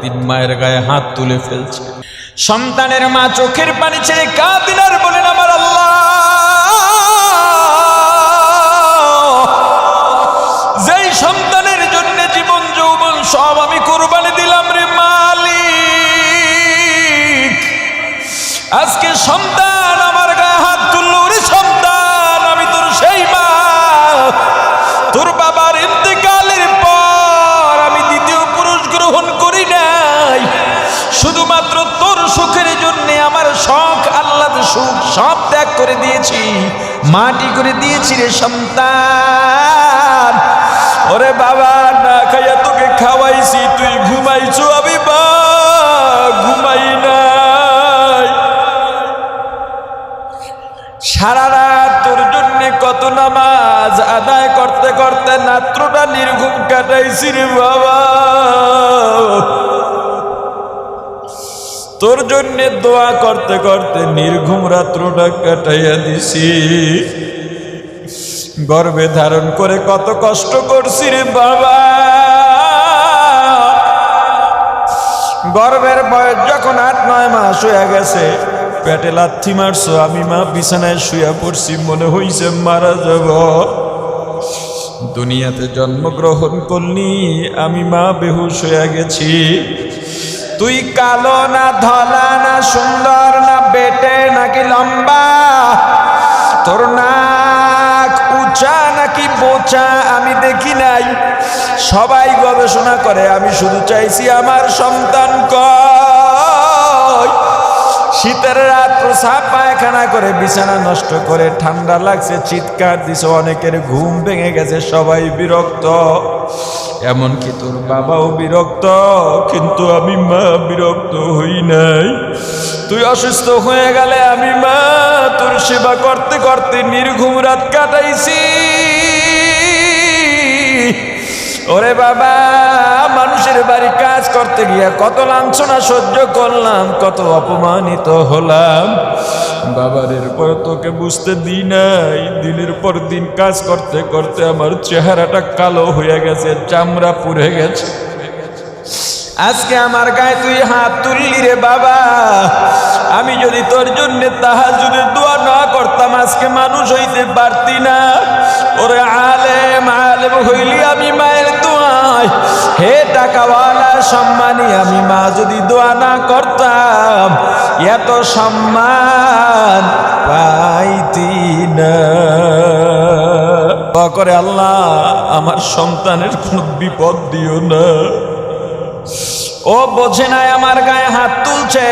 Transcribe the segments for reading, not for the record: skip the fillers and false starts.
দিন মায়ের গায়ে হাত তুলে ফেলছে। সন্তানের মা চোখের পানি ছেড়ে কাঁদেন আর বলেন, আমার আল্লাহ, যেই সন্তানের জন্য জীবন যৌবন সব আমি কুরবানি দিলাম রে মালিক, আজকে সন্তান আমার গায়ে হাত তুললো রে সন্তান, আমি তোর সেই মা, তোর বাবার ইন্তেকালের পর আমি দ্বিতীয় পুরুষ গ্রহণ করি নাই, শুধুমাত্র তোর সুখের জন্য আমার শখ আহ্লাদ সুখ সব ত্যাগ করে দিয়েছি, মাটি করে দিয়েছি রে সন্তান। ওরে বাবা, না খাইয়া তোকে খাওয়াইছি, তুই ঘুমাইছো, আমি বা ঘুমাই নাই। সারা রাত তোর জন্য কত নামাজ আদায় করতে করতে রাত্রটা নির্ঘুম কাটাইছি রে বাবা, তোর জন্য দোয়া করতে করতে নির্ঘুম রাত্রটা কাটাইয়া দিছি। গর্ভে ধারণ করে কত কষ্ট করছি রে বাবা, গর্ভের বয়স যখন 8-9 মাস হয়ে গেছে, পেটে লাথি মারছো, আমি মা বিছানায় শুয়ে পড়ছি, মনে হইছে মারা যাব। দুনিয়াতে জন্মগ্রহণ করলি, আমি মা বেহুশ হয়ে গেছি। তুই কালো না ধলা না সুন্দর না বেটে নাকি লম্বা, তোর নাক উঁচা নাকি বোচা আমি দেখি নাই, সবাই গবেষণা করে, আমি শুধু চাইছি আমার সন্তান কই। শীতের রাত প্রসাব পায়খানা করে বিছানা নষ্ট করে, ঠান্ডা লাগছে চিৎকার দিছে, অনেকের ঘুম ভেঙে গেছে, সবাই বিরক্ত, এমনকি তোর বাবাও বিরক্ত, কিন্তু আমি মা বিরক্ত হই নাই। তুই অসুস্থ হয়ে গেলে আমি মা তোর সেবা করতে করতে নির্ঘুম রাত কাটাইছি। ওরে বাবা, মানুষের বাড়ি কাজ করতে গিয়া কত লাঞ্ছনা সহ্য করলাম, কত অপমানিত হলাম। বাবার এরপর তোকে বুঝতে দিই নাই, দিনের পর দিন কাজ করতে করতে আমার চেহারাটা কালো হয়ে গেছে, চামড়া পুড়ে গেছে। আজকে আমার গায়ে তুই হাত তুললি রে বাবা, আমি যদি তোর জন্য তাহাজ্জুদের দোয়া না করতাম আজকে মানুষ হইতে পারতি না। ওরে আলেম আলেম হইলি আমি মায়ের দোয়ায়, হে টাকাওয়ালা সম্মানী আমি মা যদি দোয়া না করতাম এত সম্মান পাইতি না। দোয়া করে, আল্লাহ আমার সন্তানের কোনো বিপদ দিও না। ও বোঝে নাই আমার গায়ে হাত তুলছে,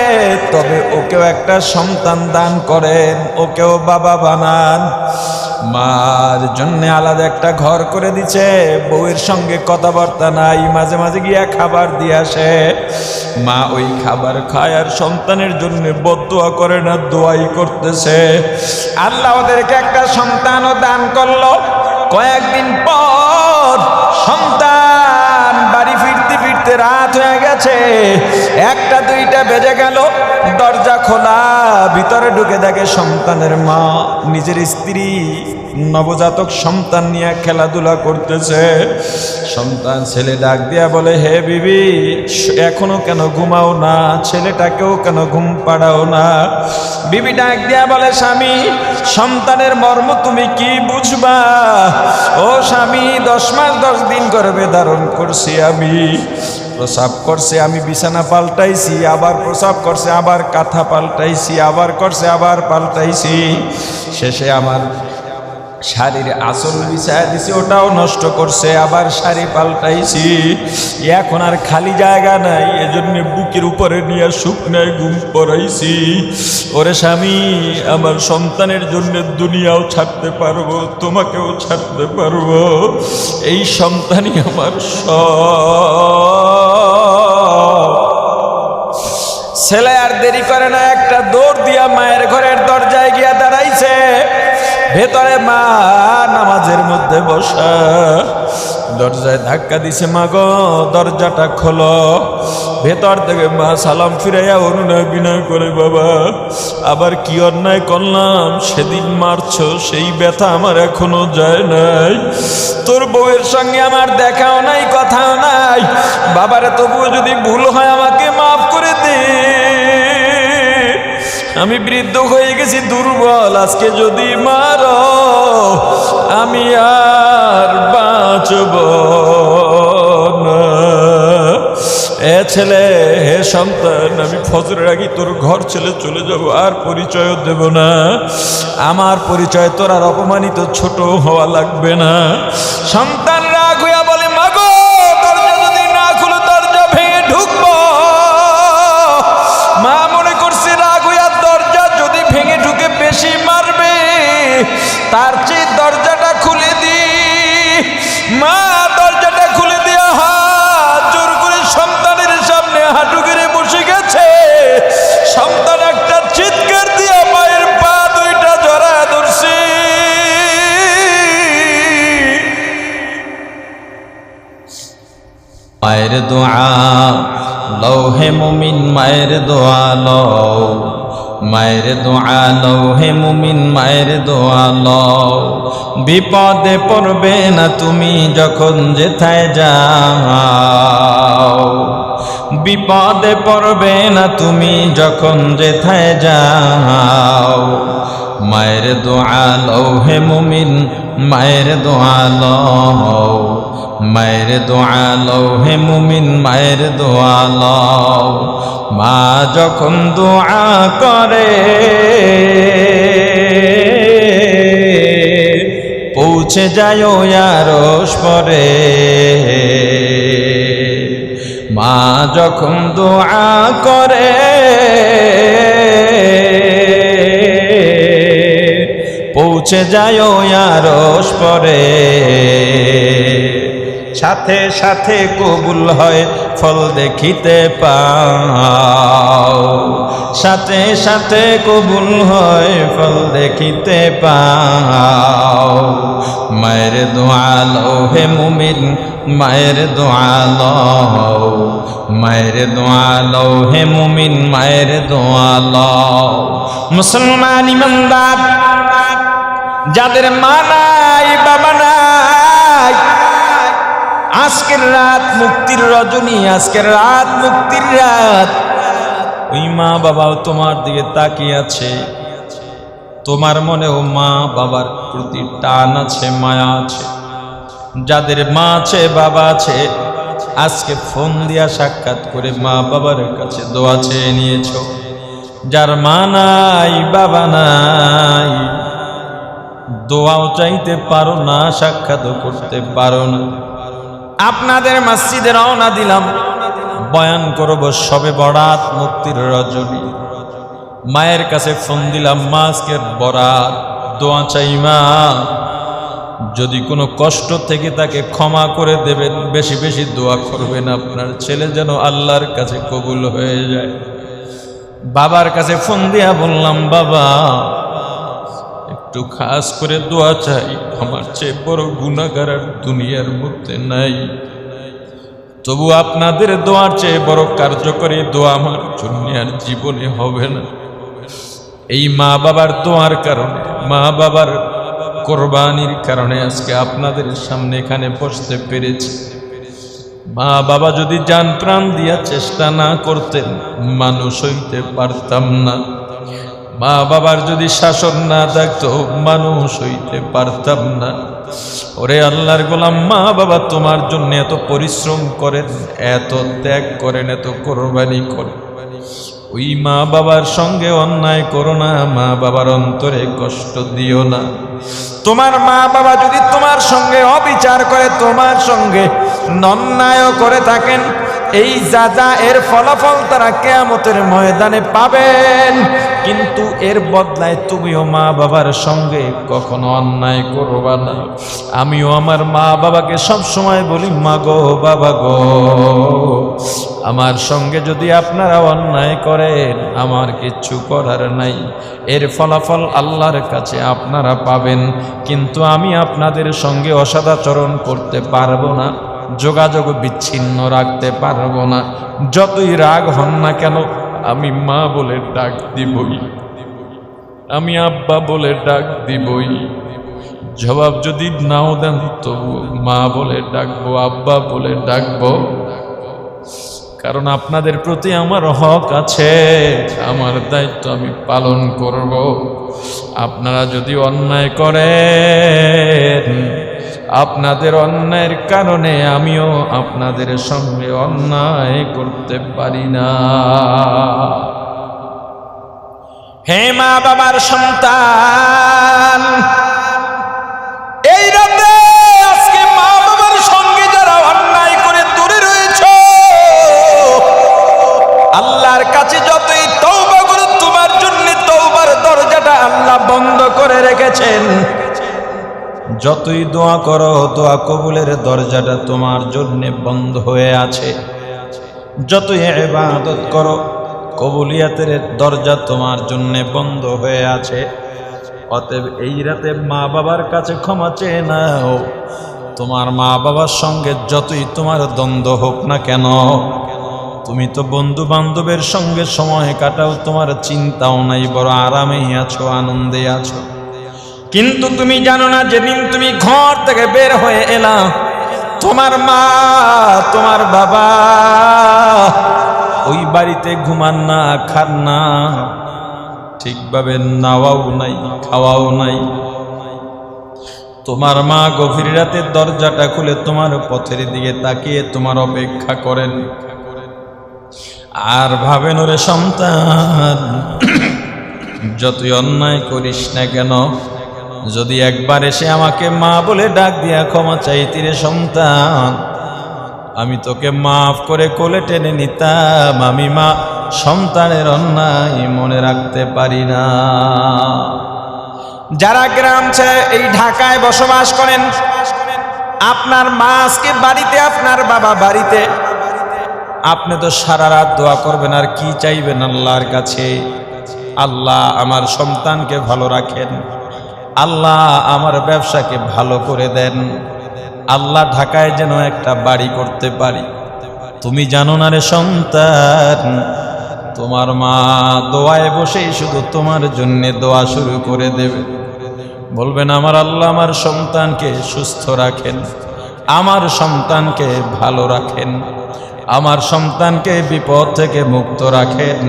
তবে ওকেও একটা সন্তান দান করেন, ওকেও বাবা বানান। মার জন্য আলাদা একটা ঘর করে দিচ্ছে, বউয়ের সঙ্গে কথাবার্তা নাই, মাঝে মাঝে গিয়া খাবার দিয়ে আসে, মা ওই খাবার খায় আর সন্তানের জন্য বদদোয়া করে না, দোয়াই করতেছে। আল্লাহ ওদেরকে একটা সন্তানও দান করলো। কয়েকদিন পর সন্তান বাড়ি ফিরতে ফিরতে রাত হয়ে গেছে, 1টা-2টা বেজে গেল, দরজা খোলা, ভিতরে ঢুকে দেখে সন্তানের মা নিজের স্ত্রী নবজাতক সন্তান নিয়ে খেলাধুলা করতেছে। সন্তান ছেলে ডাক দিয়া বলে, হে বিবি, এখনো কেন ঘুমাও না? ছেলেটাকেও কেন ঘুম পাড়াও না? বিবি ডাক দিয়া বলে, স্বামী, সন্তানের মর্ম তুমি কি বুঝবা? ও স্বামী, 10 মাস 10 দিন গর্ভে ধারণ করছি আমি, প্রসাব করছে আমি বিছানা পাল্টাইছি, আবার প্রসাব করছে আবার কাঁথা পাল্টাইছি, আবার করছে আবার পাল্টাইছি, শেষে আমার শাড়ির আঁচল বিছায়া দিছি, ওটাও নষ্ট করছে, আবার শাড়ি পাল্টাইছি, এখন আর খালি জায়গা নাই, এজন্য বুকের উপরে নিয়ে শুকনায় ঘুম পড়াইছি। ওরে স্বামী, আমার সন্তানের জন্য দুনিয়াও ছাড়তে পারবো, তোমাকেও ছাড়তে পারবো, এই সন্তানই আমার সব। ছেলে আর দেরি করে না, একটা দৌড় দিয়া মায়ের ঘরের দরজায় গিয়া দাঁড়াইছে। ভেতরে মা নামাজের মধ্যে বসা, দরজায় ধাক্কা দিছে, মা গো দরজাটা খোলো। ভেতর থেকে মা সালাম ফিরাইয়া অনুনয় বিনয় করে, বাবা আবার কি অন্যায় করলাম? সেদিন মারছো, সেই ব্যথা আমার এখনো যায় নাই, তোর বউয়ের সঙ্গে আমার দেখাও নাই, কথাও নাই, বাবারে তবুও যদি ভুল হয় আমাকে আমি বৃদ্ধ হয়ে গেছি, দুর্বল, আজকে যদি মারো আমি আর বাঁচব না। এ ছেলে, হে সন্তান, আমি ফজরের আগে তোর ঘর ছেড়ে চলে যাব, আর পরিচয়ও দেব না। আমার পরিচয় তোর আর অপমানিত ছোট হওয়া লাগবে না। সন্তান রাগ হইয়া বলে, মাগো দরজা যদি না খুলো দরজা ভেঙে ঢুকবো। মা মনে করছে রাগ হইয়া দরজা যদি ভেঙে ঢুকে বেশি মারবে, তার চেয়ে দরজাটা খুলে দি। মা দরজাটা খুলে দিয়া হাত জোর করে সন্তানের সামনে হাঁটু গেড়ে বসে গেছে। সন্তান একটা চিৎকার দিয়া মায়ের পা দুইটা জড়ায় ধরছে। মায়ের দোয়া লও হে মুমিন, মায়ের দোয়া লও, মায়ের দোয়া লও হে মুমিন, মায়ের দোয়া লও। বিপদে পড়বে না তুমি যখন যেথায় যাও, বিপদে পড়বে না তুমি যখন যেথায় যাও। মায়ের দোয়া লও হে মুমিন, মায়ের দোয়া লও, মায়ের দোয়া লও হে মুমিন, মায়ের দোয়া লও। মা যখন দোয়া করে পৌঁছে যায় আরশ পরে। মা যখন দোয়া করে পৌঁছে যায় আরশ পরে। সাথে সাথে কবুল হয় ফল দেখিতে পাও, সাথে সাথে কবুল হয় ফল দেখিতে পাও। মায়ের দোয়া লও হে মুমিন, মায়ের দোয়া লও, মায়ের দোয়া লও হে মুমিন, মায়ের দোয়া লও। মুসলমান ইমানদার যাদের মা নাই বাবা নাই, আজকের রাত মুক্তির রজনী, আজকের রাত মুক্তির রাত। ওই মা বাবাও তোমার দিকে তাকিয়ে আছে, তোমার মনেও মা বাবার প্রতি টান আছে, মায়া আছে। যাদের মা আছে বাবা আছে, আজকে ফোন দিয়া সাক্ষাৎ করে মা বাবার কাছে দোয়া চেয়ে নিয়েছো। যার মা নাই বাবা নাই, দোয়াও চাইতে পারো না, সাক্ষাৎও করতে পারো না। আপনাদের মসজিদে রওনা দিলাম, বয়ান করব শবে বরাত মুক্তির রজনী। মায়ের কাছে ফোন দিলাম, মা আজকের বরাত, দোয়া চাই মা, যদি কোনো কষ্ট থেকে তাকে ক্ষমা করে দেবেন, বেশি বেশি দোয়া করবেন, আপনার ছেলে যেন আল্লাহর কাছে কবুল হয়ে যায়। বাবার কাছে ফোন দিয়া বললাম, বাবা একটু খাস করে দোয়া চাই, আমার চেয়ে বড় গুনাহগার আর দুনিয়ার মধ্যে নাই, তবু আপনাদের দোয়ার চেয়ে বড় কার্যকরী দোয়া আমার জন্য আর জীবনে হবে না। এই মা বাবার দোয়ার কারণে, মা বাবার কোরবানির কারণে আজকে আপনাদের সামনে এখানে বসতে পেরেছি। মা বাবা যদি জান প্রাণ দিয়া চেষ্টা না করতেন, মানুষ হইতে পারতাম না। মা বাবার যদি শাসন না থাকতো, মানুষ হইতে পারতাম না। ওরে আল্লাহর গোলাম, মা বাবা তোমার জন্য এত পরিশ্রম করেন, এত ত্যাগ করেন, এত কোরবানি করেন। ওই মা বাবার সঙ্গে অন্যায় করো না, মা বাবার অন্তরে কষ্ট দিও না। তোমার মা বাবা যদি তোমার সঙ্গে অবিচার করে, তোমার সঙ্গে অন্যায় করে থাকেন, এই যা এর ফলাফল তারা কিয়ামতের ময়দানে পাবেন। কিন্তু এর বদলায় তুমিও মা বাবার সঙ্গে কখনো অন্যায় করবা না। আমিও আমার মা বাবাকে সব সময় বলি, মা গো বাবা গো, আমার সঙ্গে যদি আপনারা অন্যায় করেন, আমার কিচ্ছু করার নাই, এর ফলাফল আল্লাহর কাছে আপনারা পাবেন। কিন্তু আমি আপনাদের সঙ্গে অসদাচরণ করতে পারবো না, যোগাযোগ বিচ্ছিন্ন রাখতে পারবো না। যতই রাগ হন না কেন, আমি মা বলে ডাক দিবই, আমি আব্বা বলে ডাক দিবই। জবাব যদি নাও দেন তবু মা বলে ডাকবো, আব্বা বলে ডাকবো। কারণ আপনাদের প্রতি আমার হক আছে, আমার দায়িত্ব আমি পালন করব। আপনারা যদি অন্যায় করেন, আপনাদের অন্যায়ের কারণে আমিও আপনাদের সঙ্গে অন্যায় করতে পারি না। হে মা বাবার সন্তান, এই রাতে আজকে মা বাবার সঙ্গে যারা অন্যায় করে দূরে রয়েছে, আল্লাহর কাছে যতই তওবা করো তোমার জন্য তওবার দরজাটা আল্লাহ বন্ধ করে রেখেছেন। যতই দোয়া করো দোয়া কবুলের দরজাটা তোমার জন্য বন্ধ হয়ে আছে। যতই ইবাদত করো কবুলিয়াতের দরজা তোমার জন্য বন্ধ হয়ে আছে। অতএব এই রাতে মা বাবার কাছে ক্ষমা চেয়ে নাও। তোমার মা বাবার সঙ্গে যতই তোমার দ্বন্দ্ব হোক না কেন, তুমি তো বন্ধু বান্ধবের সঙ্গে সময় কাটাও, তোমার চিন্তাও নাই, বড় আরামেই আছো, আনন্দে আছো। কিন্তু তুমি জানো না, যেদিন তুমি ঘর থেকে বের হয়ে এলা, তোমার মা তোমার বাবা ওই বাড়িতে ঘুমান না, খান না, ঠিকভাবে নাওয়াও নাই, খাওয়াও নাই। তোমার মা গভীর রাতে দরজাটা খুলে তোমার পথের দিকে তাকিয়ে তোমার অপেক্ষা করেন। আর ভাবেন, ওরে সন্তান, যতই অন্যায় করিস না কেন, যদি একবার এসে আমাকে মা বলে ডাক দিয়া ক্ষমা চাইতি রে সন্তান, আমি তোকে মাফ করে কোলে টেনে নিতাম। আমি মা সন্তানের অন্যায় মনে রাখতে পারি না। যারা গ্রাম ছেড়ে এই ঢাকায় বসবাস করেন, আপনার মা আজকে বাড়িতে, আপনার বাবা বাড়িতে, আপনি তো সারা রাত দোয়া করবেন আর কি চাইবেন আল্লাহর কাছে? আল্লাহ আমার সন্তানকে ভালো রাখেন, আল্লাহ আমার ব্যবসাকে ভালো করে দেন, আল্লাহ ঢাকায় যেন একটা বাড়ি করতে পারি। তুমি জানো না রে সন্তান, তোমার মা দোয়ায় বসেই শুধু তোমার জন্য দোয়া শুরু করে দেবে। বলবেন, আমার আল্লাহ আমার সন্তানকে সুস্থ রাখেন, আমার সন্তানকে ভালো রাখেন, আমার সন্তানকে বিপদ থেকে মুক্ত রাখেন।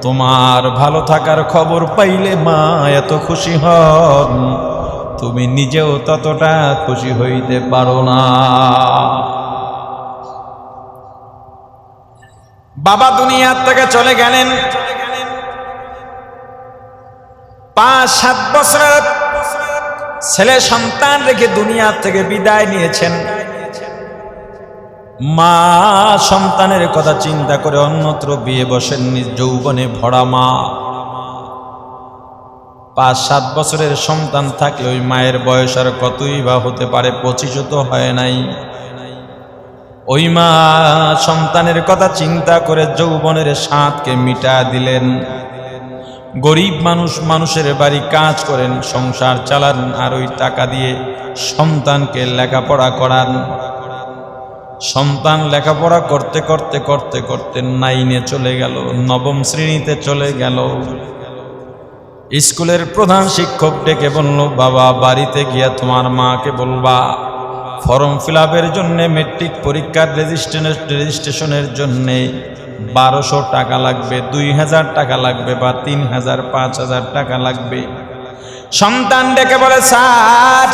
তোমার ভালো থাকার খবর পাইলে মা এত খুশি হন, তুমি নিজেও ততটা খুশি হইতে পারো না। বাবা দুনিয়ার থেকে চলে গেলেন, 5-7 বছরের ছেলে সন্তান রেখে দুনিয়ার থেকে বিদায় নিয়েছেন। মা সন্তানের কথা চিন্তা করে অন্যত্র বিয়ে বসেননি। যৌবনে ভরা মা, 5-7 বছরের সন্তান থাকলে ওই মায়ের বয়স আর কতই বা হতে পারে, 25 তো হয় নাই। ওই মা সন্তানের কথা চিন্তা করে যৌবনের স্বাদকে মিটা দিলেন। গরিব মানুষ, মানুষের বাড়ি কাজ করেন, সংসার চালান, আর ওই টাকা দিয়ে সন্তানকে লেখাপড়া করান। সন্তান লেখাপড়া করতে করতে করতে করতে 9-এ চলে গেল, 9ম শ্রেণীতে চলে গেল। স্কুলের প্রধান শিক্ষক ডেকে বলল, বাবা বাড়িতে গিয়া তোমার মাকে বলবা ফর্ম ফিল আপের জন্য, মেট্রিক পরীক্ষার রেজিস্ট্রেশনের জন্য 1200 টাকা লাগবে, 2000 টাকা লাগবে, বা 3000, 5000 টাকা লাগবে। সন্তান ডেকে বলে, স্যার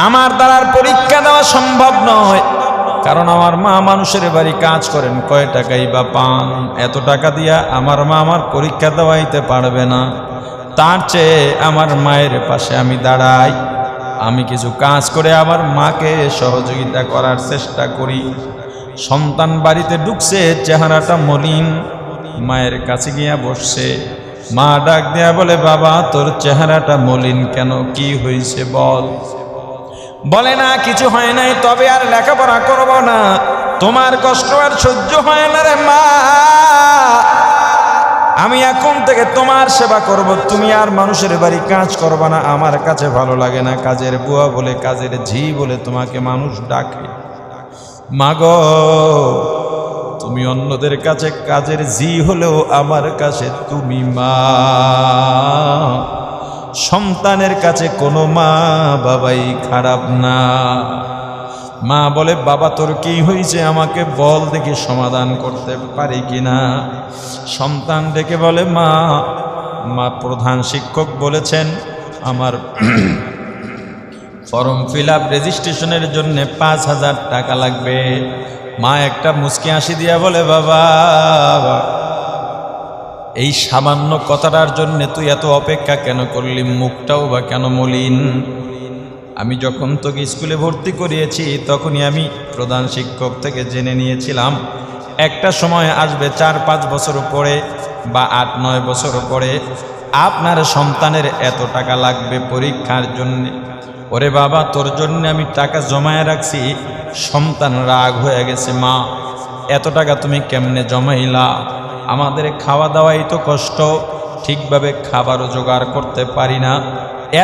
আমার দ্বারা পরীক্ষা দেওয়া সম্ভব নয়, কারণ আমার মা মানুষের বাড়ি কাজ করেন, কয় টাকাই বা পান, এত টাকা দিয়া আমার মা আমার পরীক্ষা দেওয়াইতে পারবে না। তার চেয়ে আমার মায়ের পাশে আমি দাঁড়াই, আমি কিছু কাজ করে আমার মাকে সহযোগিতা করার চেষ্টা করি। সন্তান বাড়িতে ঢুকছে, চেহারাটা মলিন, মায়ের কাছে গিয়া বসছে। মা ডাক দেয়া বলে, বাবা তোর চেহারাটা মলিন কেন, কি হয়েছে বল? বলে, না কিছু হয় নাই, তবে আর লেখাপড়া করব না, তোমার কষ্ট আর সহ্য হয় না রে মা, আমি এখন থেকে তোমার সেবা করব, তুমি আর মানুষের বাড়ি কাজ করবা না, আমার কাছে ভালো লাগে না, কাজের বুয়া বলে, কাজের ঝি বলে তোমাকে মানুষ ডাকে। মাগো তুমি অন্যদের কাছে কাজের ঝি হলেও আমার কাছে তুমি মা। সন্তানের কাছে কোনো মা বাবাই খারাপ না। মা বলে বাবা তোর কি হয়েছে আমাকে বল, দেখি সমাধান করতে পারি কিনা। সন্তান ডেকে বলে মা, প্রধান শিক্ষক বলেছেন আমার ফর্ম ফিল আপ রেজিস্ট্রেশনের জন্য 5,000 টাকা লাগবে। মা একটা মুচকি হাসি দিয়া বলে বাবা, এই সামান্য কথাটার জন্য তুই এত অপেক্ষা কেন করলি, মুখটাও বা কেন মলিন? আমি যখন তোকে স্কুলে ভর্তি করিয়েছি তখনই আমি প্রধান শিক্ষক থেকে জেনে নিয়েছিলাম একটা সময় আসবে 4-5 বছর পরে বা 8-9 বছর পরে আপনার সন্তানের এত টাকা লাগবে পরীক্ষার জন্য। ওরে বাবা, তোর জন্য আমি টাকা জমায়ে রাখছি। সন্তান রাগ হয়ে গেছে, মা এত টাকা তুমি কেমনে জমাইলা? আমাদের খাওয়া দাওয়াই তো কষ্ট, ঠিকভাবে খাবারও জোগাড় করতে পারি না,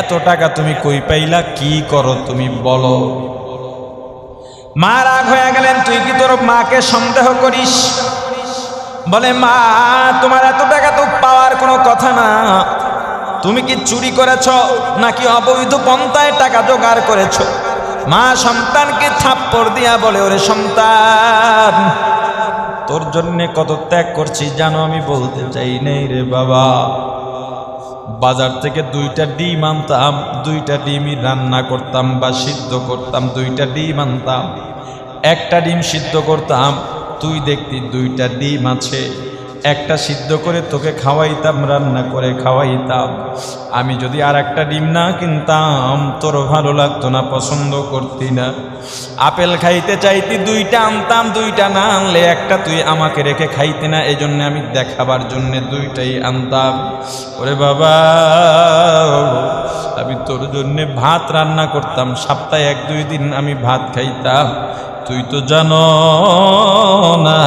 এত টাকা তুমি কই পাইলা, কি করো তুমি বলো? মা রাগ হয়ে গেলেন, তুই কি তোর মাকে সন্দেহ করিস? বলে মা, তোমার এত টাকা তো পাওয়ার কোনো কথা না, তুমি কি চুরি করেছ নাকি অবৈধ পন্থায় টাকা জোগাড় করেছ? মা সন্তানকে থাপ্পড় দিয়া বলে, ওরে সন্তান, তোর জন্যে কত ত্যাগ করছি জানো আমি বলতে চাই নেই রে বাবা। বাজার থেকে 2টা ডিম আনতাম, 2টা ডিমই রান্না করতাম বা সিদ্ধ করতাম, 2টা ডিম আনতাম, একটা ডিম সিদ্ধ করতাম, তুই দেখতি 2টা ডিম আছে, একটা সিদ্ধ করে তোকে খাওয়াইতাম, রান্না করে খাওয়াইতাম। আমি যদি আর একটা ডিম না কিনতাম তোর ভালো লাগতো না, পছন্দ করতি না। আপেল খাইতে চাইতি, 2টা আনতাম, 2টা না আনলে একটা তুই আমাকে রেখে খাইতে না, এই জন্য আমি দেখাবার জন্যে 2টাই আনতাম। ওরে বাবা, আমি তোর জন্যে ভাত রান্না করতাম, সপ্তাহে 1-2 দিন আমি ভাত খাইতাম, তুই তো জানো না।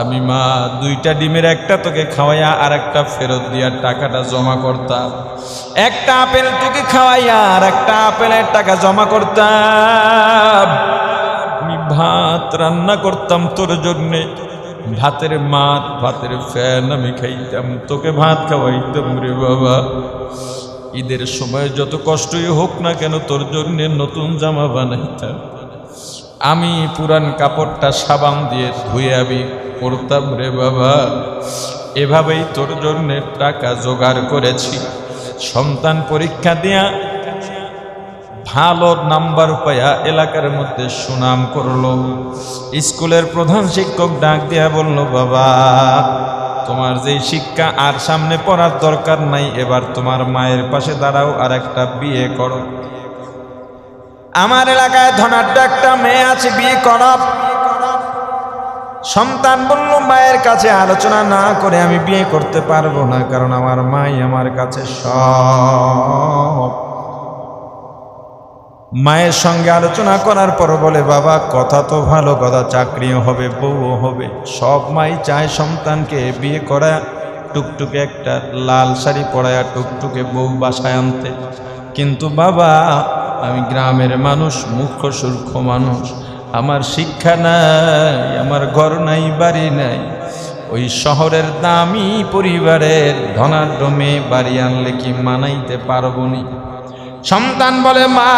আমি মা 2টা ডিমের একটা তোকে খাওয়াইয়া আর একটা ফেরত দিয়া টাকাটা জমা করতাম, একটা আপেল তোকে খাওয়াইয়া আর একটা আপেলের টাকা জমা করতাম। আমি ভাত রান্না করতাম তোর জন্যে, ভাতের মাত ভাতের ফ্যান আমি খাইতাম, তোকে ভাত খাওয়াইতাম রে বাবা। ঈদের সময় যত কষ্টই হোক না কেন তোর জন্যে নতুন জামা বানাইতাম, আমি পুরান কাপড়টা সাবান দিয়ে ধুয়ে আমি পড়তাম রে বাবা। এভাবেই তোর জন্যে টাকা জোগাড় করেছি। সন্তান পরীক্ষা দিয়া ভালো নাম্বার পাইয়া এলাকার মধ্যে সুনাম করলো। স্কুলের প্রধান শিক্ষক ডাক দিয়া বলল, বাবা তোমার যে শিক্ষা আর সামনে পড়ার দরকার নাই, এবার তোমার মায়ের পাশে দাঁড়াও আর একটা বিয়ে করো। আমার এলাকায় ধনাঢ্য একটা মেয়ে আছে, বিয়ে করো। সন্তান বলল, মায়ের কাছে আলোচনা না করে আমি বিয়ে করতে পারবো না, কারণ আমার মাই আমার কাছে সব। মায়ের সঙ্গে আলোচনা করার পর বলে, বাবা কথা তো ভালো কথা, চাকরিও হবে, বউও হবে, সব মাই চায় সন্তানকে বিয়ে করা, টুকটুকে একটা লাল শাড়ি পরায়া টুকটুকে বউ বাসায় আনতে। কিন্তু বাবা আমি গ্রামের মানুষ, মূর্খ সূর্খ মানুষ, আমার শিক্ষা নাই, আমার ঘর নাই, বাড়ি নাই, ওই শহরের দামি পরিবারের ধনাঢ্য মেয়ে বাড়ি আনলে কি মানাইতে পারবো নি? সন্তান বলে, মা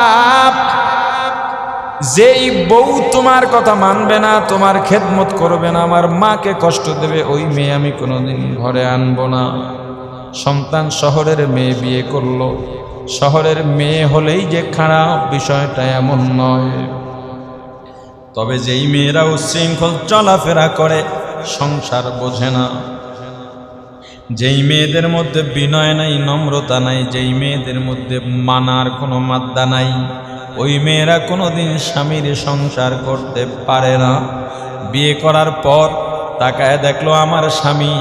যেই বউ তোমার কথা মানবে না, তোমার খেদমত করবে না, আমার মাকে কষ্ট দেবে, ওই মেয়ে আমি কোনোদিন ঘরে আনবো না। সন্তান শহরের মেয়ে বিয়ে করলো। শহরের মেয়ে হলেই যে খারাপ বিষয়টা এমন নয়, তবে যেই মেয়েরা উচ্ছৃঙ্খল চলাফেরা করে, সংসার বোঝে না, যেই মেয়েদের মধ্যে বিনয় নাই, নম্রতা নাই, যেই মেয়েদের মধ্যে মানার কোনো মাদ্দা নাই, ওই মেয়েরা কোনোদিন স্বামীর সংসার করতে পারে না। বিয়ে করার পর তাকায় দেখলো আমার স্বামী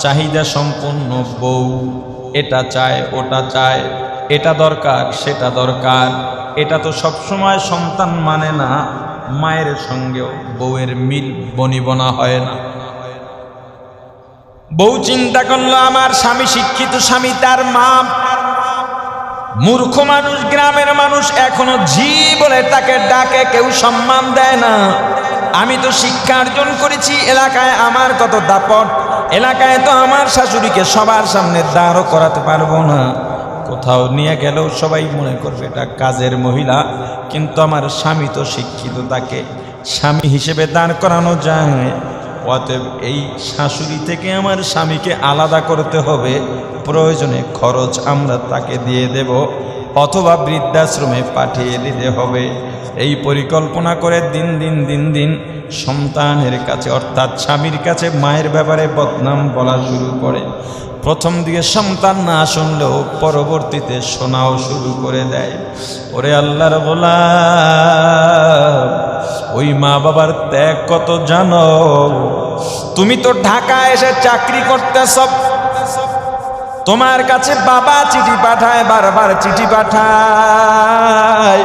চাহিদা সম্পন্ন বউ, এটা চায় ওটা চায়, এটা দরকার সেটা দরকার, এটা তো সবসময় সন্তান মানে না, মায়ের সঙ্গেও বউয়ের মিল বনিবনা হয় না। বউ চিন্তা করলো আমার স্বামী শিক্ষিত স্বামী, তার মা মূর্খ মানুষ, গ্রামের মানুষ এখনো ঝি বলে তাকে ডাকে, কেউ সম্মান দেয় না। আমি তো শিক্ষা অর্জন করেছি, এলাকায় আমার কত দাপট, এলাকায় তো আমার শাশুড়িকে সবার সামনে দাঁড় করাতে পারবো না, কোথাও নিয়ে গেলেও সবাই মনে করবে এটা কাজের মহিলা, কিন্তু আমার স্বামী তো শিক্ষিত, তাকে স্বামী হিসেবে দাঁড় করানো যায়। অতএব এই শাশুড়ি থেকে আমার স্বামীকে আলাদা করতে হবে, প্রয়োজনে খরচ আমরা তাকে দিয়ে দেব অথবা বৃদ্ধাশ্রমে পাঠিয়ে দিতে হবে। এই পরিকল্পনা করে দিন দিন সন্তানের কাছে অর্থাৎ স্বামীর কাছে মায়ের ব্যাপারে বদনাম বলা শুরু করে। প্রথম দিকে সন্তান না শুনলেও পরবর্তীতে শোনাও শুরু করে দেয়। ওরে আল্লাহর গোলাম, ওই মা বাবার ত্যাগ কত জানো? তুমি তো ঢাকায় এসে চাকরি করতেছ, তোমার কাছে বাবা চিঠি পাঠায়, বারবার চিঠি পাঠায়,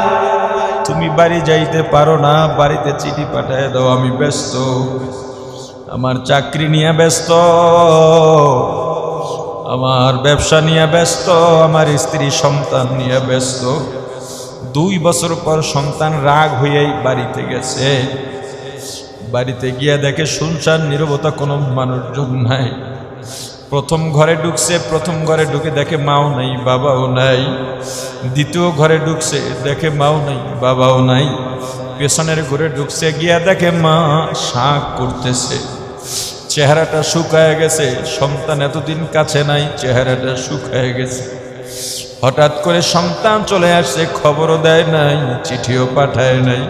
তুমি বাড়ি যাইতে পারো না, বাড়িতে চিঠি পাঠায় দাও, আমি ব্যস্ত, আমার চাকরি নিয়ে ব্যস্ত, আমার ব্যবসা নিয়ে ব্যস্ত, আমার স্ত্রী সন্তান নিয়ে ব্যস্ত। 2 বছর পর সন্তান রাগ হয়েই বাড়িতে গেছে। বাড়িতে গিয়ে দেখে শুনশান নীরবতা, কোনো মানুষজন নাই। প্রথম ঘরে ঢুকছে, প্রথম ঘরে ঢুকে দেখে মাও নাই, বাবাও নাই। দ্বিতীয় ঘরে ঢুকছে, দেখে মাও নাই, বাবাও নাই। পেছনের ঘরে ঢুকছে, গিয়া দেখে মা শাক করতেছে, চেহারাটা শুকায় গেছে। সন্তান এতদিন কাছে নাই, চেহারাটা শুকায় গেছে। হঠাৎ করে সন্তান চলে আসছে, খবরও দেয় নাই, চিঠিও পাঠায় নাই।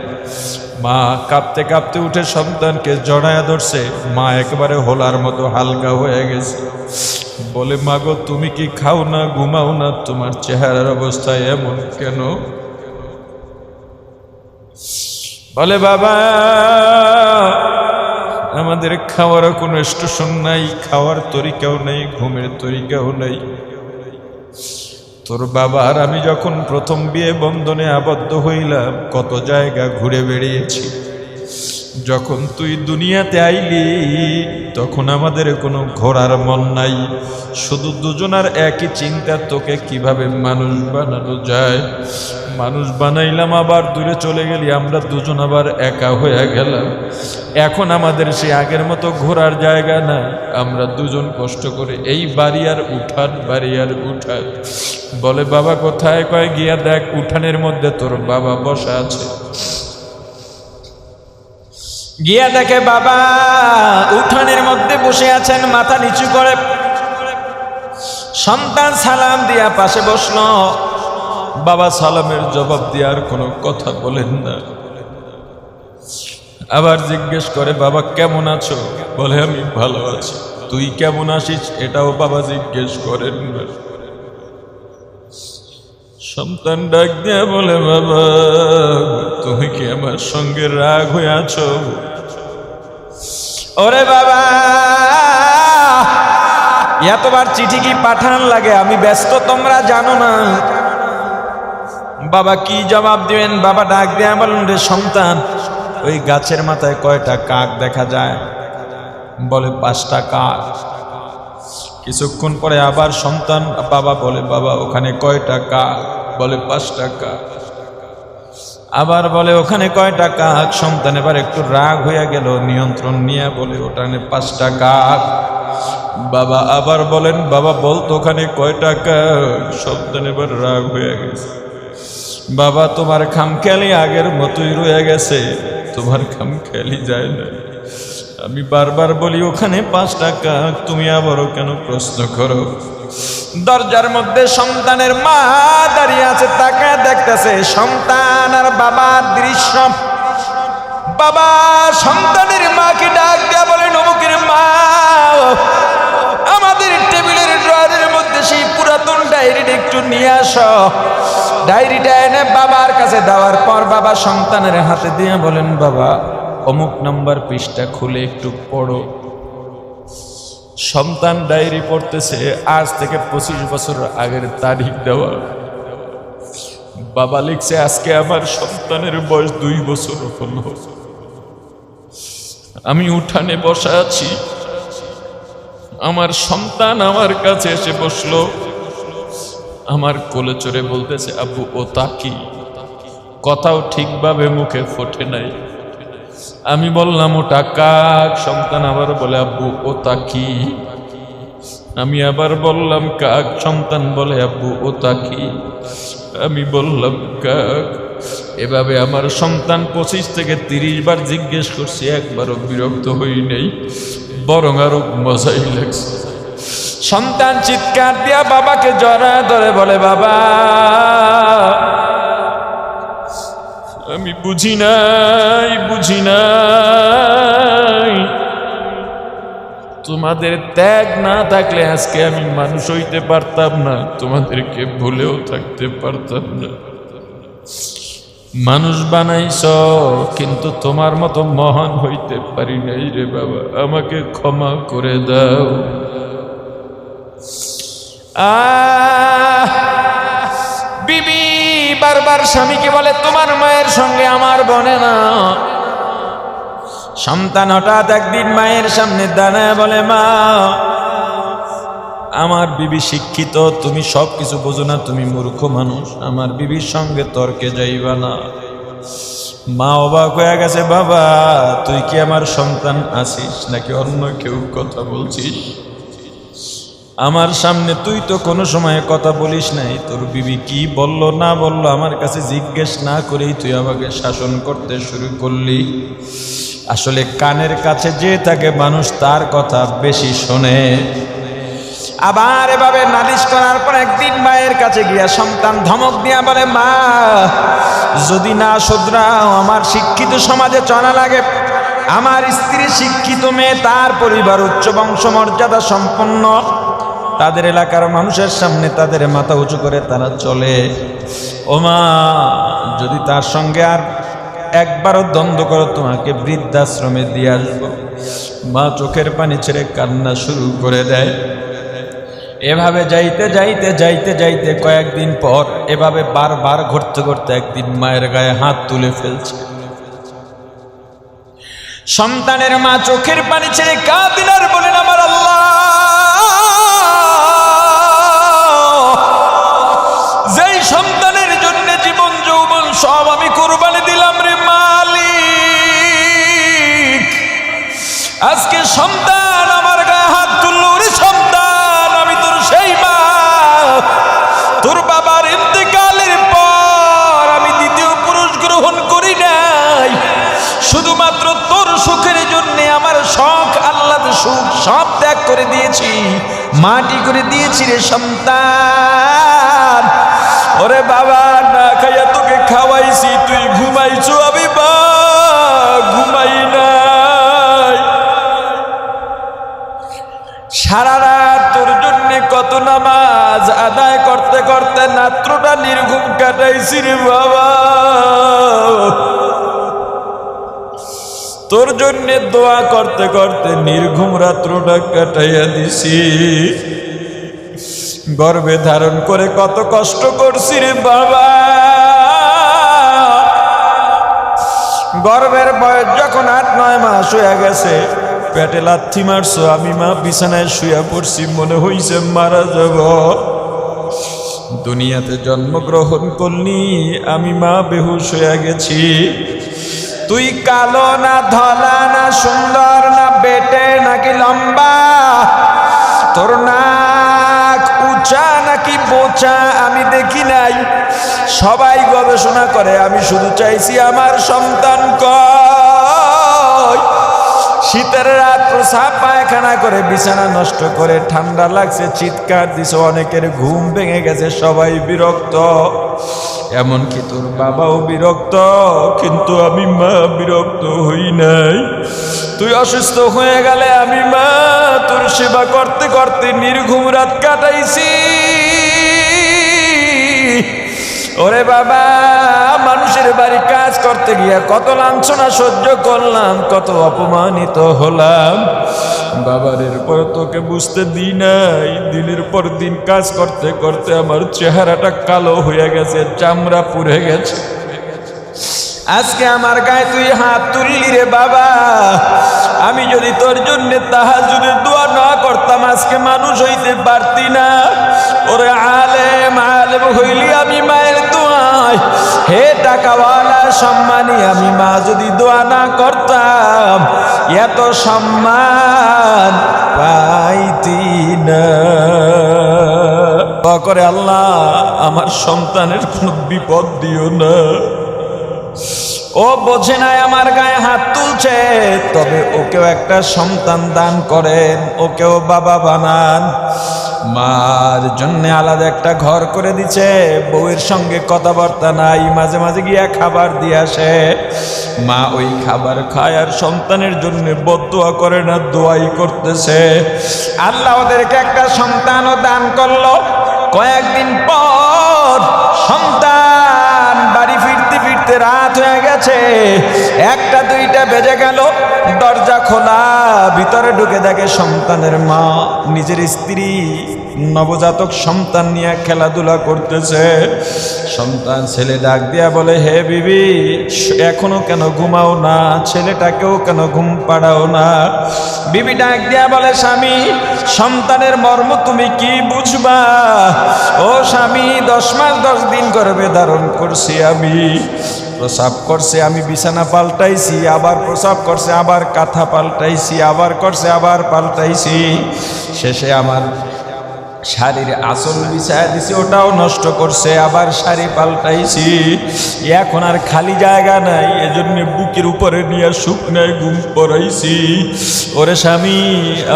মা কাঁপতে কাঁপতে উঠে সন্তানকে জড়ায় ধরছে। মা একেবারে হোলার মতো হালকা হয়ে গেছে। বলে, মা গো, তুমি কি খাও না, ঘুমাও না? তোমার চেহারার অবস্থা এমন কেন? বলে, বাবা, আমাদের খাওয়ারও কোনো স্টেশন নাই, খাওয়ার তরিকাও নেই, ঘুমের তরিকাও নেই। তোর বাবা আর আমি যখন প্রথম বিয়ে বন্ধনে আবদ্ধ হইলাম, কত জায়গা ঘুরে বেড়িয়েছি। যখন তুই দুনিয়াতে আইলি তখন আমাদের কোনো ঘোরার মন নাই, শুধু দুজনার একই চিন্তা, তোকে কিভাবে মানুষ বানানো যায়। মানুষ বানাইলাম, আবার দূরে চলে গেলি, আমরা দুজন আবার একা হয়ে গেলাম। এখন আমাদের সে আগের মতো ঘোরার জায়গা না, আমরা দুজন কষ্ট করে এই বাড়ি আর উঠান, বাড়ি আর উঠান। বলে, বাবা কোথায়? কয়, গিয়া দেখ, উঠানের মধ্যে তোর বাবা বসা আছে। গিয়া দেখে বাবা উঠানের মধ্যে বসে আছেন, মাথা নিচু করে। সন্তান সালাম দিয়া পাশে বসলো। বাবা সালামের জবাব দিয়ে আর কোনো কথা বলেন না। আবার জিজ্ঞেস করে, বাবা কেমন আছো? বলে, আমি ভালো আছি। তুই কেমন আছিস? এটাও বাবা জিজ্ঞেস করেন না। সন্তান ডাক দিয়া বলে, বাবা তুমি কি আমার সঙ্গে রাগ হয়ে আছো? ওরে বাবা, এতবার চিঠি কি পাঠান লাগে? আমি ব্যস্ত, তোমরা জানো না। বাবা কি জবাব দিবেন? বাবা ডাক দিয়া বলেন, রে সন্তান, ওই গাছের মাথায় কয়টা কাক দেখা যায়? বলে, 5টা কাক। কিছুক্ষণ পরে আবার সন্তান বাবা বলে, বাবা ওখানে কয়টা কাক? বলে, 5টা কাক। আবার বলে, ওখানে কয়টা কাক? সন্তান এবার একটু রাগ হয়ে গেল, নিয়ন্ত্রণ নিয়ে বলে, ওখানে 5টা কাক। বাবা আবার বলেন, বাবা বলতো ওখানে কয়টা কাক? সন্তান এবার রাগ হয়ে গেছে। বাবা তোমার খামখেয়ালি আগের মতোই রয়ে গেছে, তোমার খামখেয়ালি যায় না। আমি বারবার বলি ওখানে 5টা কাক, তুমি আবারও কেন প্রশ্ন করো? দরজার মধ্যে সন্তানের মা দাঁড়িয়ে আছে, তাকে দেখতেছে সন্তান আর বাবার দৃশ্য। বাবা সন্তানের মাকে ডাক দেয়া বলে, অমুকের মা, আমাদের টেবিলের ড্রয়ারের মধ্যে সেই পুরাতন ডায়েরিটা একটু নিয়ে আসো। ডায়েরিটা এনে বাবার কাছে দেওয়ার পর বাবা সন্তানের হাতে দিয়ে বলেন, বাবা অমুক নাম্বার পৃষ্ঠা খুলে একটু পড়ো। সন্তান ডায়েরি পড়তেছে, আজ থেকে 25 বছর আগের তারিখ দেওয়া। বাবা লিখছে, আজকে আমার সন্তানের বয়স 2 বছর হলো। আমি উঠানে বসা আছি, আমার সন্তান আমার কাছে এসে বসলো, আমার কোলে চড়ে বলতেছে, আব্বু ওটা কি? কথাও ঠিকভাবে মুখে ফোটে নাই। আমি বললাম, ওটা কাক। সন্তান আবার বলে, আব্বু ওটা কি? আমি আবার বললাম কাক? সন্তান বলে আব্বু ও তাকি। আমি বললাম কাক। এভাবে আমার সন্তান 25 থেকে 30 বার জিজ্ঞেস করছি, একবারও বিরক্ত হই নাই, বরং আরো মজাই লাগছে। সন্তান চিৎকার দিয়া বাবাকে জড়ায় ধরে বলে, বাবা আমি বুঝি নাই, তোমাদের ত্যাগ না থাকলে আজকে আমি মানুষ হইতে পারতাম না, তোমাদেরকে ভুলেও থাকতে পারতাম না। মানুষ বানাইছ, কিন্তু তোমার মতো মহান হইতে পারি নাই রে বাবা, আমাকে ক্ষমা করে দাও। বিবি বারবার স্বামীকে বলে, তোমার মায়ের সঙ্গে আমার বনে না। সন্তান হঠাৎ একদিন মায়ের সামনে দাঁড়ায় বলে, মা আমার বিবি শিক্ষিত, তুমি সব কিছু বোঝো না, তুমি মূর্খ মানুষ, আমার বিবির সঙ্গে তর্কে যাইবা না। মা অবাক হয়ে গেছে, বাবা তুই কি আমার সন্তান আছিস নাকি অন্য কেউ কথা বলছিস? আমার সামনে তুই তো কোনো সময় কথা বলিস নাই, তোর বিবি কি বললো না বললো আমার কাছে জিজ্ঞেস না করেই তুই আমাকে শাসন করতে শুরু করলি। আসলে কানের কাছে যে থাকে মানুষ তার কথা বেশি শোনে। আবার এভাবে নালিশ করার পর একদিন মায়ের কাছে গিয়া সন্তান ধমক দিয়া বলে, মা যদি না শুধরাও আমার শিক্ষিত সমাজে চলা লাগে। আমার স্ত্রী শিক্ষিত মেয়ে, তার পরিবার উচ্চ বংশ মর্যাদা সম্পন্ন, তাদের এলাকার মানুষের সামনে তাদের মাথা উঁচু করে তারা চলে। ও মা যদি তার সঙ্গে আর একবারও দ্বন্দ্ব করো তোমাকে বৃদ্ধাশ্রমে দিয়ে আসবো। মা চোখের পানি ছেড়ে কান্না শুরু করে দেয়। এভাবে যাইতে যাইতে যাইতে যাইতে কয়েকদিন পর এভাবে বারবার ঘুরতে ঘুরতে একদিন মায়ের গায়ে হাত তুলে ফেলছে। সন্তানের মা চোখের পানি ছেড়ে কাঁদেন আর বলেন, আমার আল্লাহ, যেই সন্তানের জন্য জীবন যৌবন সব আমি কুরবানি দিলাম রে মালিক, আজকে সন্তান আমার গায়ে হাত তুললো রে সন্তান, আমি তোর সেই মা, তোর বাবার ইন্তেকালের পর আমি দ্বিতীয় পুরুষ গ্রহণ করি নাই, শুধুমাত্র তোর সুখের জন্য আমার শখ আহ্লাদ সুখ সব ত্যাগ করে দিয়েছি, মাটি করে দিয়েছি রে সন্তান। ওরে বাবা না খাইয়া তোকে খাওয়াইছি, তুই ঘুমাইছো, আমি বা ঘুমাই নাই। সারা রাত তোর জন্য কত নামাজ আদায় করতে করতে রাত্রটা নির্ঘুম কাটাইছি রে বাবা, তোর জন্য দোয়া করতে করতে নির্ঘুম রাত্রটা কাটাইয়া দিছি। গর্ভে ধারণ করে কত কষ্ট করছি রে বাবা, গর্ভের বয়স যখন 8-9 মাস হয়ে গেছে, পেটে লাথি মারছো, আমি মা বিছানায় শুয়ে পড়ছি, মনে হইছে মারা যাব। দুনিয়াতে জন্মগ্রহণ করলি, আমি মা বেহুশ হয়ে গেছি। তুই কালো না ধলা না সুন্দর না বেটে নাকি লম্বা, তোর নাক উঁচা নাকি বোচা আমি দেখি নাই, সবাই গবেষণা করে, আমি শুধু চাইছি আমার সন্তান কই। শীতের রাত প্রসাব পায়খানা করে বিছানা নষ্ট করে, ঠান্ডা লাগছে চিৎকার দিছে, অনেকের ঘুম ভেঙে গেছে, সবাই বিরক্ত, এমনকি তোর বাবাও বিরক্ত, কিন্তু আমি মা বিরক্ত হই নাই। তুই অসুস্থ হয়ে গেলে আমি মা তোর সেবা করতে করতে নির্ঘুম রাত কাটাইছি। ওরে বাবা, মানুষের বাড়ি কাজ করতে গিয়া কত লাঞ্ছনা সহ্য করলাম, কত অপমানিত হলাম। বাবার এরপর তোকে বুঝতে দিই নাই, দিনের পর দিন কাজ করতে করতে আমার চেহারাটা কালো হয়ে গেছে, চামড়া পুড়ে গেছে। আজকে আমার গায়ে তুই হাত তুললি রে বাবা, আমি যদি তোর জন্য তাহাজ্জুদের দোয়া না করতাম আজকে মানুষ হইতে পারতি না। ওরে আলেম আলেম হইলি আমি মায়ের দোয়ায়, হে টাকাওয়ালা সম্মানী আমি মা যদি দোয়া না করতাম এত সম্মান পাইতি না। দোয়া করে, আল্লাহ আমার সন্তানের কোনো বিপদ দিও না। ও বোঝে নাই আমার গায়ে হাত তুলছে, তবে ওকেও একটা সন্তান দান করেন, ওকেও বাবা বানান। মার জন্য আলাদা একটা ঘর করে দিছে, বউয়ের সঙ্গে কথাবার্তা নাই, মাঝে মাঝে গিয়া খাবার দিয়ে আসে। মা ওই খাবার খায় আর সন্তানের জন্য বদদোয়া করে না, দোয়াই করতেছে। আল্লাহ ওদেরকে একটা সন্তানও দান করলো। কয়েকদিন পর সন্তান বাড়ি ফিরতে ফিরতে রাত হয়ে গেছে, 1টা 2টা বেজে গেল। দরজা খোলা, ভিতরে ঢুকে দেখে সন্তানের মা নিজের স্ত্রী নবজাতক সন্তান নিয়ে খেলাধুলা করতেছে। সন্তান ছেলে ডাক দিয়া বলে, হে বিবি, এখনো কেন ঘুমাও না? ছেলেটাকেও কেন ঘুম পাড়াও না? বিবি ডাক দিয়া বলে, স্বামী, সন্তানের মর্ম তুমি কি বুঝবা? ও স্বামী, 10 মাস 10 দিন গর্ভে ধারণ করছি আমি, প্রসাব করছে আমি বিছানা পাল্টাইছি, আবার প্রসাব করছে, আবার কাঁথা পাল্টাইছি, আবার করছে, আবার পাল্টাইছি, শেষে আমার শাড়ির আঁচল বিছায়া দিছি, ওটাও নষ্ট করছে, আবার শাড়ি পাল্টাইছি। এখন আর খালি জায়গা নাই, এজন্য বুকের উপরে নিয়ে শুকনায় ঘুম পড়াইছি। ওরে স্বামী,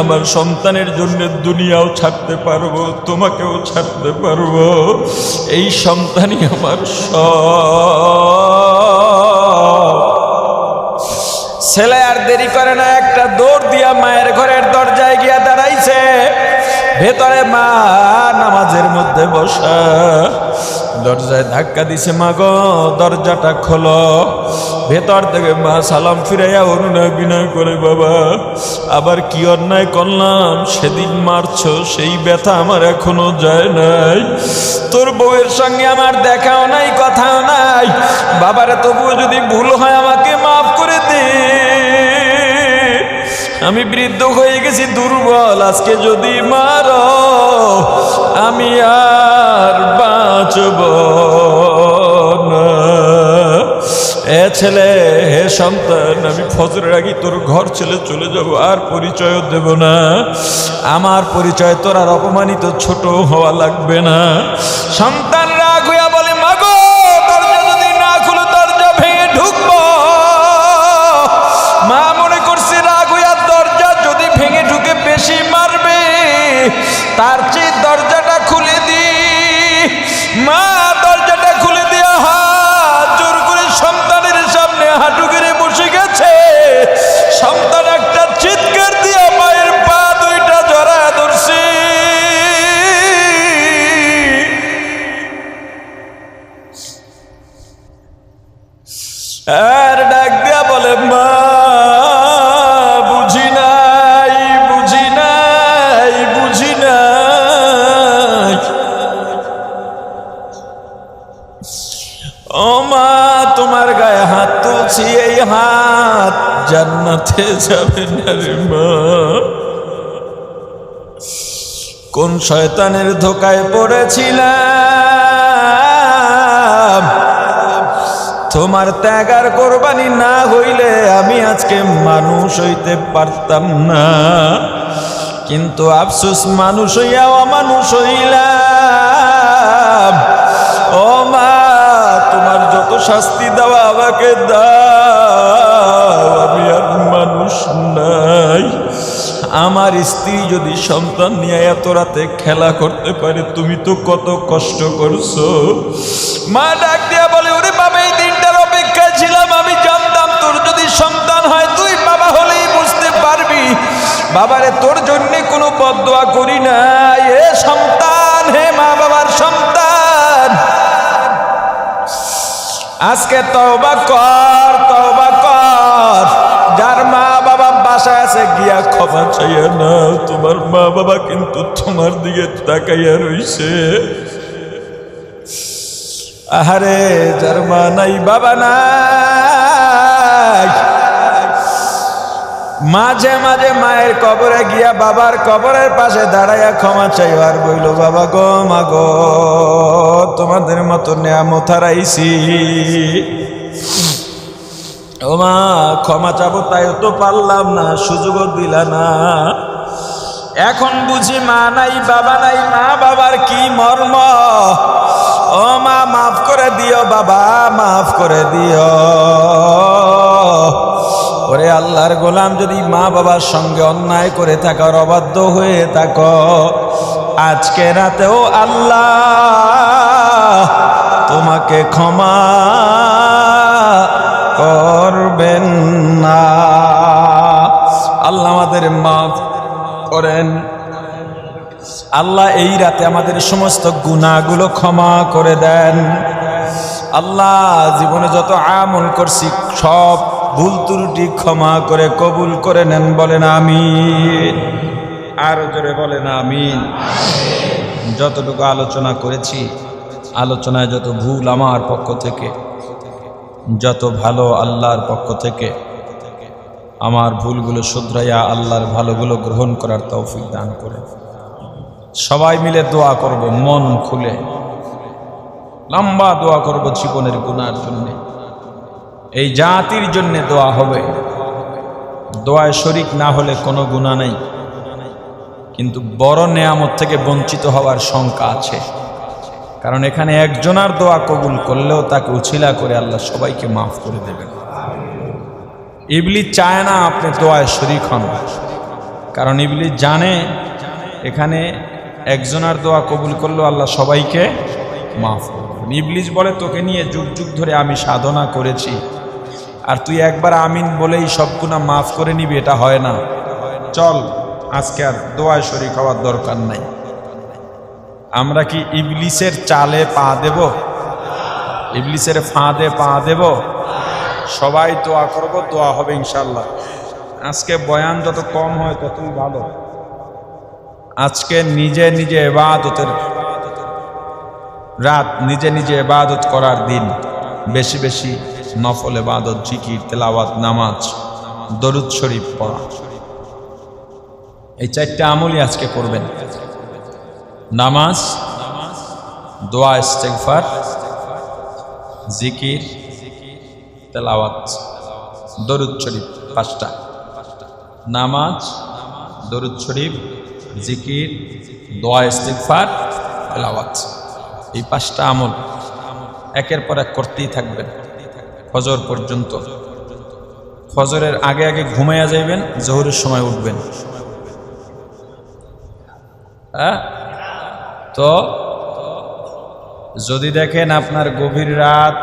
আমার সন্তানের জন্য দুনিয়াও ছাড়তে পারবো, তোমাকেও ছাড়তে পারবো, এই সন্তানই আমার সব। ছেলে আর দেরি করে না, একটা দৌড় দিয়া মায়ের ঘরের দরজায় গিয়া দাঁড়াইছে। ভেতরে মা নামাজের মধ্যে বসা, দরজায় ধাক্কা দিছে, মা গো দরজাটা খোলো। ভেতর থেকে মা সালাম ফিরাইয়া অনুনয় বিনয় করে, বাবা আবার কি অন্যায় করলাম? সেদিন মারছো, সেই ব্যথা আমার এখনো যায় নাই। তোর বউয়ের সঙ্গে আমার দেখাও নাই, কথাও নাই। বাবারে তবুও যদি ভুল হয় আমাকে মাফ করে দে। আমি বৃদ্ধ হয়ে গেছি, দুর্বল, আজকে যদি মারো আমি আর বাঁচব না। এ ছেলে, হে সন্তান, আমি ফজরের আগে তোর ঘর ছেড়ে চলে যাব, আর পরিচয়ও দেব না। আমার পরিচয় তোর আর অপমানিত ছোট হওয়া লাগবে না। সন্তান রাগ হইয়া বলে, মাগো দরজা যদি না খুলো দরজা ভেঙে ঢুকবো। মা মনে করছে রাগ হইয়া দরজা যদি ভেঙে ঢুকে বেশি মারবে, তার চেয়ে দরজাটা খুলে দি। মা দরজাটা খুলে দিয়া হাত জোর করে সন্তানের সামনে হাঁটু গেড়ে বসে গেছে। সন্তান একটা চিৎকার দিয়া মায়ের পা 2টা জড়ায় ধরছে। আর ডাক দিয়া বলে, মা বুঝি নাই, বুঝি নাই, বুঝি নাই। ও মা, তোমার গায়ে হাত তুলছি, এই হাত জান্নাতে যাবে না রে মা। কোন শয়তানের ধোকায় পড়েছিলাম? তোমার ত্যাগ আর কোরবানি না হইলে আমি আজকে মানুষ হইতে পারতাম না। কিন্তু আফসোস, মানুষ হইয়া অমানুষ হইলাম। ও মা, তোমার যত শাস্তি দেওয়া আমাকে দাও, আমি আর মানুষ নাই। আমার স্ত্রী যদি সন্তান নিয়ে এত রাতে খেলা করতে পারে, তুমি তো কত কষ্ট করছো। মা ডাক দিয়া বলে, ওরে বাবা, এই দিনটার অপেক্ষায় ছিলাম। আমি জানতাম তোর যদি সন্তান হয় তুই বাবা হলেই বুঝতে পারবি। বাবারে তোর জন্য কোনো বদদোয়া করি না। এ সন্তান, হে মা বাবার সন্তান, আজকে তওবা কর, তওবা কর। যার মা বাবা বাসায় আছে গিয়া ক্ষমা চাইয়া না। তোমার মা বাবা কিন্তু তোমার দিকে তাকাইয়া রইছে। আহারে, যার মা নাই বাবা নাই, মাঝে মাঝে মায়ের কবরে গিয়া বাবার কবরের পাশে দাঁড়াইয়া ক্ষমা চাইও আর বইল, বাবা গো, মা গো, তোমাদের মতো নেয়ামত হারাইছি। ও মা, ক্ষমা চাবো তাই তো পারলাম না, সুযোগও দিলা না। এখন বুঝি মা নাই বাবা নাই, মা বাবার কি মর্ম। ও মা মাফ করে দিও, বাবা মাফ করে দিও। ওরে আল্লাহর গোলাম, যদি মা বাবার সঙ্গে অন্যায় করে থাকো, অবাধ্য হয়ে থাকো, আজকে রাতেও আল্লাহ তোমাকে ক্ষমা করবেন না। আল্লাহ আমাদের মাফ করেন। আল্লাহ এই রাতে আমাদের সমস্ত গুনাহগুলো ক্ষমা করে দেন। আল্লাহ জীবনে যত আমল করছি সব ভুল ত্রুটি ক্ষমা করে কবুল করে নেন। বলেন আমিন। আরো জোরে বলেন আমিন। যতটুকু আলোচনা করেছি, আলোচনায় যত ভুল আমার পক্ষ থেকে, যত ভালো আল্লাহর পক্ষ থেকে, আমার ভুলগুলো শুধরাইয়া আল্লাহর ভালোগুলো গ্রহণ করার তৌফিক দান করে। সবাই মিলে দোয়া করব, মন খুলে লম্বা দোয়া করব জীবনের গুনার জন্য, এই জাতির জন্য দোয়া হবে। দোয়ায় শরিক না হলে কোনো গুনাহ নেই, কিন্তু বড় নেয়ামত থেকে বঞ্চিত হওয়ার শঙ্কা আছে। কারণ এখানে একজনের দোয়া কবুল করলেও তাকে উছিলা করে আল্লাহ সবাইকে মাফ করে দেবেন। ইবলিস চায় না আপনি দোয়ায় শরিক হন, কারণ ইবলিস জানে এখানে একজনের দোয়া কবুল করলেও আল্লাহ সবাইকে মাফ করবেন। ইবলিস বলে, তোকে নিয়ে যুগ যুগ ধরে আমি সাধনা করেছি, আর তুই একবার আমিন বলেই সব গুনাহ মাফ করে নিবি, এটা হয় না। চল আজকে আর দোয়ায় শরিক হওয়ার দরকার নাই। আমরা কি ইবলিসের চালে পা দেব? ইবলিসের ফাঁদে পা দেব? সবাই দোয়া করব, দোয়া হবে ইনশাল্লাহ। আজকে বয়ান যত কম হয় ততই ভালো। আজকে নিজে নিজে ইবাদতের রাত, নিজে নিজে ইবাদত করার দিন। বেশি বেশি নফল ইবাদত, জিকির, তেলাওয়াত, নামাজ, দরুদ শরীফ পড়া, এই চারটা আমলই আজকে করবেন। নামাজ, দোয়া, ইস্তেগফার, জিকির, তেলাওয়াত, দরুদ শরীফ, পাঁচটা। নামাজ, দরুদ শরীফ, জিকির, দোয়া, ইস্তেগফার, তেলাওয়াত, এই পাঁচটা আমল একের পর এক করতেই থাকবেন ফজর পর্যন্ত। ফজরের আগে আগে ঘুমাইয়া যাইবেন, জোহরের সময় উঠবেন। তো যদি দেখেন আপনার গভীর রাত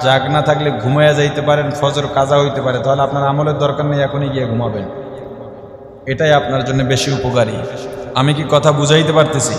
জাগ না থাকলে ঘুমাইয়া যাইতে পারেন, ফজর কাজা হইতে পারে, তাহলে আপনার আমলের দরকার নেই, এখনই গিয়ে ঘুমাবেন। এটাই আপনার জন্য বেশি উপকারী। আমি কি কথা বুঝাইতে পারতেছি?